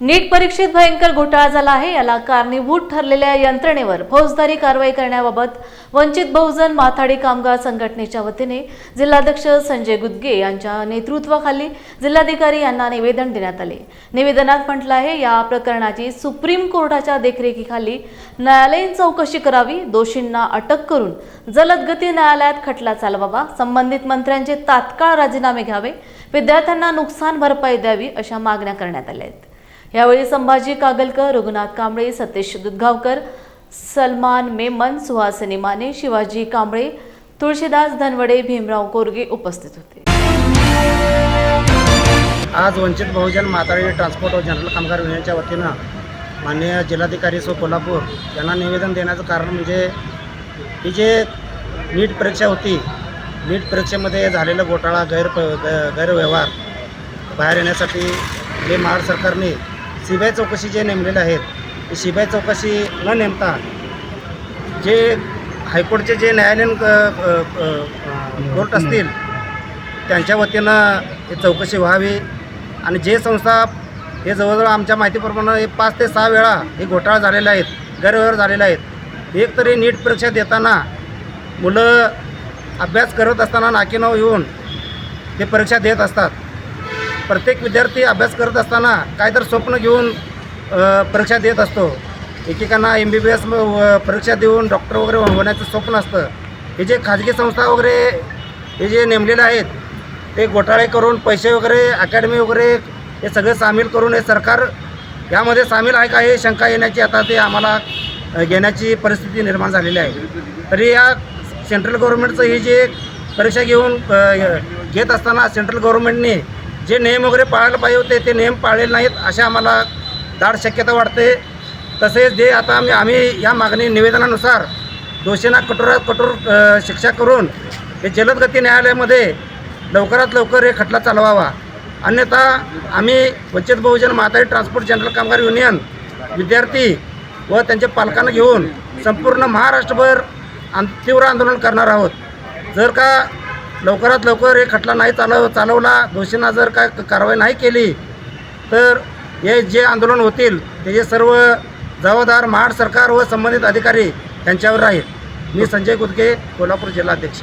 नीट परीक्षेत भयंकर घोटाळा झाला आहे। याला कारणीभूत ठरलेल्या यंत्रणेवर फौजदारी कारवाई करण्याबाबत वंचित बहुजन माथाडी कामगार संघटनेच्या वतीने जिल्हाध्यक्ष संजय गुदगे यांच्या नेतृत्वाखाली जिल्हाधिकारी यांना निवेदन देण्यात आले। निवेदनात म्हटलं आहे, या प्रकरणाची सुप्रीम कोर्टाच्या देखरेखीखाली न्यायालयीन चौकशी करावी, दोषींना अटक करून जलद गती न्यायालयात खटला चालवावा, संबंधित मंत्र्यांचे तात्काळ राजीनामे घ्यावे, विद्यार्थ्यांना नुकसान भरपाई द्यावी अशा मागण्या करण्यात आल्या आहेत। यावेळी संभाजी कागलकर, रघुनाथ कांबळे, सतीश दुधगावकर, सलमान मेमन, सुहासिनी माने, शिवाजी कांबळे, तुळशीदास धनवडे, भीमराव कोरगे उपस्थित होते। आज वंचित बहुजन माथाडी ट्रान्सपोर्ट व जनरल कामगार युनियनच्या वतीनं माननीय जिल्हाधिकारी कोल्हापूर यांना निवेदन देण्याचं कारण म्हणजे ही जे नीट परीक्षा होती, नीट परीक्षेमध्ये झालेला घोटाळा गैरव्यवहार बाहेर येण्यासाठी जे महाराष्ट्र सरकारने सीबीआय चौकशी जे नेमलेले आहेत, ते सीबीआय चौकशी न नेमता जे हायकोर्टचे जे न्यायालयीन कोर्ट असतील त्यांच्या वतीनं ही चौकशी व्हावी। आणि जे संस्था हे जवळजवळ आमच्या माहितीप्रमाणे 5 ते 6 वेळा हे घोटाळा झालेले आहेत, गैरव्यवहार झालेले आहेत। एक तरी नीट परीक्षा देताना मुलं अभ्यास करत असताना नाकीनऊ येऊन ते परीक्षा देत असतात। प्रत्येक विद्यार्थी अभ्यास करत असताना काहीतरी स्वप्न घेऊन परीक्षा देत असतो। एकेकांना MBBS परीक्षा देऊन डॉक्टर वगैरे होण्याचं स्वप्न असतं। हे जे खाजगी संस्था वगैरे हे जे नेमलेले आहेत ते घोटाळे करून पैसे वगैरे, अकॅडमी वगैरे हे सगळे सामील करून हे सरकार यामध्ये सामील आहे का हे शंका येण्याची आता ते आम्हाला घेण्याची परिस्थिती निर्माण झालेली आहे। तरी या सेंट्रल गव्हर्नमेंटचं ही जे परीक्षा घेत असताना सेंट्रल गव्हर्नमेंटने जे नियम वगैरे पाळायला पाहिजे होते ते नियम पाळलेले नाहीत अशी आम्हाला दाट शक्यता वाटते। तसेच जे आता आम्ही या मागणी निवेदनानुसार दोषींना कठोरात कठोर शिक्षा करून हे जलद गती न्यायालयामध्ये लवकरात लवकर हे खटला चालवावा, अन्यथा आम्ही वंचित बहुजन माथाडी ट्रान्सपोर्ट जनरल कामगार युनियन विद्यार्थी व त्यांच्या पालकांना घेऊन संपूर्ण महाराष्ट्रभर तीव्र आंदोलन करणार आहोत। जर का लवकरात लवकर हे खटला नाही चालवला, दोषींना जर काय कारवाई नाही केली तर हे जे आंदोलन होतील त्याचे सर्व जबाबदार महाराष्ट्र सरकार व संबंधित अधिकारी यांच्यावर राहील। मी संजय गुदगे, कोल्हापूर जिल्हाध्यक्ष।